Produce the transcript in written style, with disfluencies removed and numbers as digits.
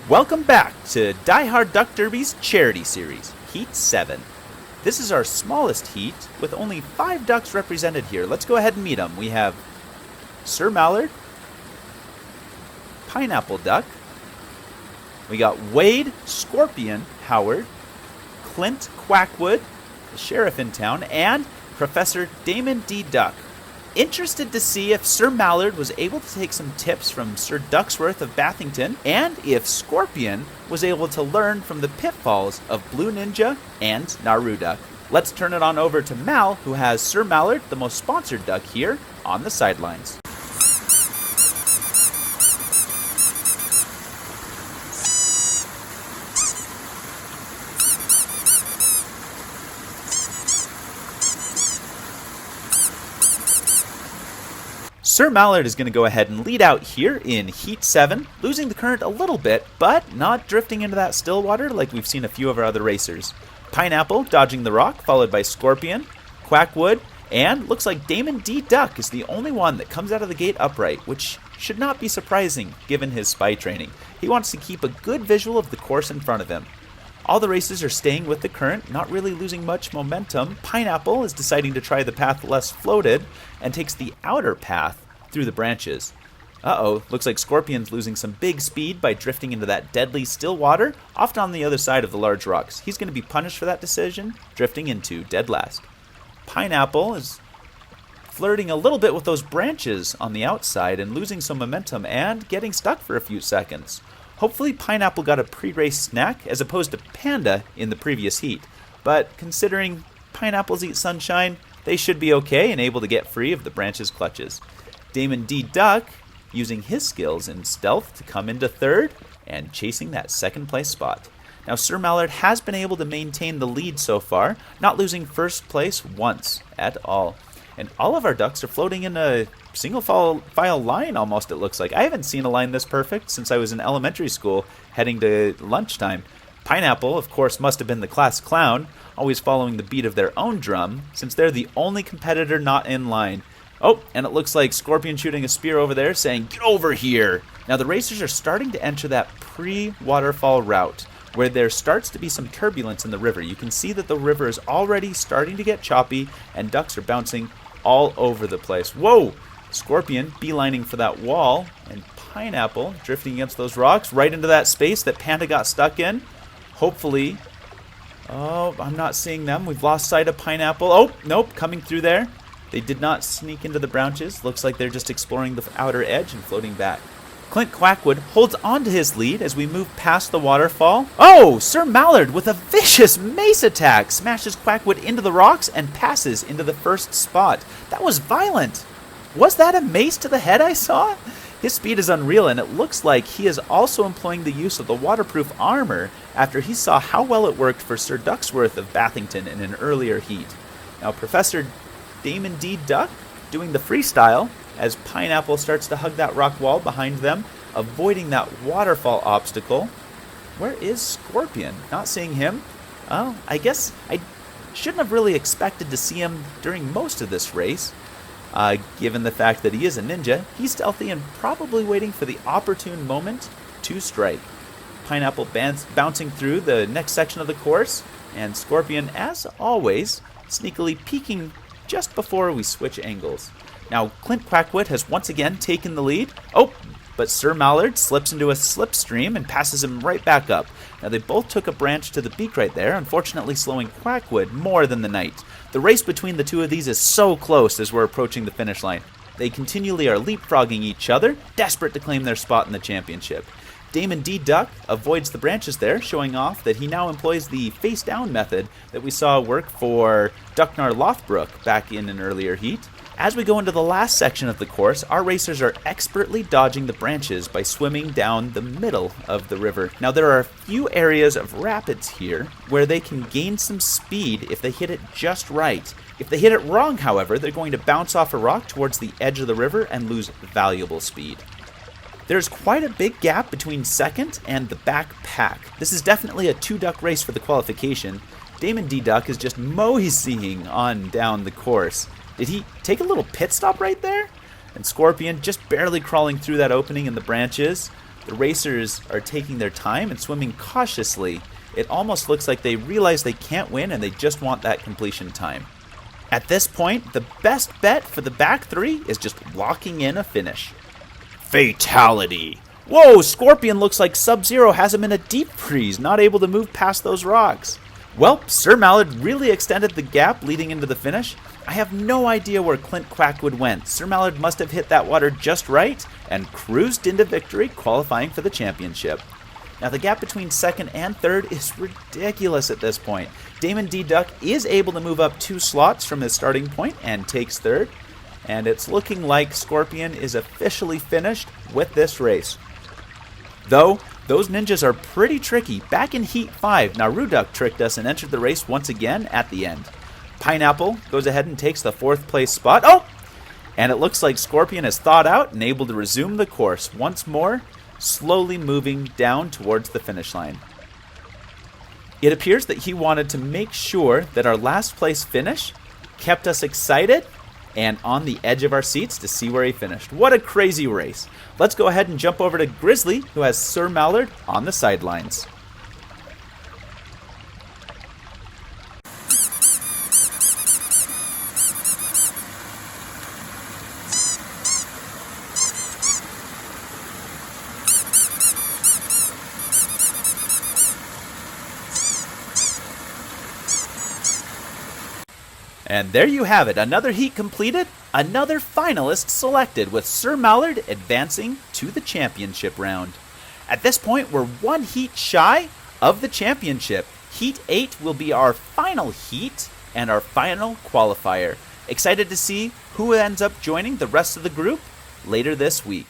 Welcome back to Diehard Duck Derby's charity series, Heat 7. This is our smallest heat, with only 5 ducks represented here. Let's go ahead and meet them. We have Sir Mallard, Pineapple Duck, we got Wade, Scorpion, Howard, Clint Quackwood, the sheriff in town, and Professor Damon D. Duck. Interested to see if Sir Mallard was able to take some tips from Sir Ducksworth of Bathington, and if Scorpion was able to learn from the pitfalls of Blue Ninja and Naru Duck. Let's turn it on over to Mal, who has Sir Mallard, the most sponsored duck here, on the sidelines. Sir Mallard is going to go ahead and lead out here in Heat 7, losing the current a little bit, but not drifting into that still water like we've seen a few of our other racers. Pineapple dodging the rock, followed by Scorpion, Quackwood, and looks like Damon D. Duck is the only one that comes out of the gate upright, which should not be surprising given his spy training. He wants to keep a good visual of the course in front of him. All the races are staying with the current, not really losing much momentum. Pineapple is deciding to try the path less floated and takes the outer path through the branches. Looks like Scorpion's losing some big speed by drifting into that deadly still water, often on the other side of the large rocks. He's going to be punished for that decision, drifting into dead last. Pineapple is flirting a little bit with those branches on the outside and losing some momentum and getting stuck for a few seconds. Hopefully Pineapple got a pre-race snack as opposed to Panda in the previous heat, but considering pineapples eat sunshine, they should be okay and able to get free of the branches' clutches. Damon D. Duck using his skills in stealth to come into third and chasing that second place spot. Now Sir Mallard has been able to maintain the lead so far, not losing first place once at all. And all of our ducks are floating in a single file line almost, it looks like. I haven't seen a line this perfect since I was in elementary school heading to lunchtime. Pineapple, of course, must have been the class clown, always following the beat of their own drum, since they're the only competitor not in line. Oh, and it looks like Scorpion shooting a spear over there saying, "Get over here!" Now the racers are starting to enter that pre-waterfall route, where there starts to be some turbulence in the river. You can see that the river is already starting to get choppy, and ducks are bouncing all over the place. Whoa! Scorpion beelining for that wall, and Pineapple drifting against those rocks right into that space that Panda got stuck in. Hopefully... Oh, I'm not seeing them. We've lost sight of Pineapple. Oh, nope, coming through there. They did not sneak into the branches. Looks like they're just exploring the outer edge and floating back. Clint Quackwood holds on to his lead as we move past the waterfall. Oh, Sir Mallard with a vicious mace attack smashes Quackwood into the rocks and passes into the first spot. That was violent. Was that a mace to the head I saw? His speed is unreal, and it looks like he is also employing the use of the waterproof armor after he saw how well it worked for Sir Ducksworth of Bathington in an earlier heat. Now, Professor Damon D. Duck doing the freestyle as Pineapple starts to hug that rock wall behind them, avoiding that waterfall obstacle. Where is Scorpion? Not seeing him. Oh, I guess I shouldn't have really expected to see him during most of this race. Given the fact that he is a ninja, he's stealthy and probably waiting for the opportune moment to strike. Pineapple bouncing through the next section of the course, and Scorpion, as always, sneakily peeking just before we switch angles. Now, Clint Quackwood has once again taken the lead. Oh, but Sir Mallard slips into a slipstream and passes him right back up. Now, they both took a branch to the beak right there, unfortunately slowing Quackwood more than the knight. The race between the two of these is so close as we're approaching the finish line. They continually are leapfrogging each other, desperate to claim their spot in the championship. Damon D. Duck avoids the branches there, showing off that he now employs the face-down method that we saw work for Ducknar Lothbrook back in an earlier heat. As we go into the last section of the course, our racers are expertly dodging the branches by swimming down the middle of the river. Now, there are a few areas of rapids here where they can gain some speed if they hit it just right. If they hit it wrong, however, they're going to bounce off a rock towards the edge of the river and lose valuable speed. There's quite a big gap between second and the back pack. This is definitely a two-duck race for the qualification. Damon D. Duck is just moseying on down the course. Did he take a little pit stop right there? And Scorpion just barely crawling through that opening in the branches. The racers are taking their time and swimming cautiously. It almost looks like they realize they can't win and they just want that completion time. At this point, the best bet for the back three is just locking in a finish. Fatality! Whoa, Scorpion looks like Sub-Zero has him in a deep freeze, not able to move past those rocks. Well, Sir Mallard really extended the gap leading into the finish. I have no idea where Clint Quackwood went. Sir Mallard must have hit that water just right and cruised into victory, qualifying for the championship. Now, the gap between second and third is ridiculous at this point. Damon D. Duck is able to move up 2 slots from his starting point and takes third. And it's looking like Scorpion is officially finished with this race. Though, those ninjas are pretty tricky. Back in Heat 5, Naruduck tricked us and entered the race once again at the end. Pineapple goes ahead and takes the 4th place spot. Oh! And it looks like Scorpion is thawed out and able to resume the course once more, slowly moving down towards the finish line. It appears that he wanted to make sure that our last place finish kept us excited and on the edge of our seats to see where he finished. What a crazy race. Let's go ahead and jump over to Grizzly, who has Sir Mallard on the sidelines. And there you have it, another heat completed, another finalist selected, with Sir Mallard advancing to the championship round. At this point, we're 1 heat shy of the championship. Heat 8 will be our final heat and our final qualifier. Excited to see who ends up joining the rest of the group later this week.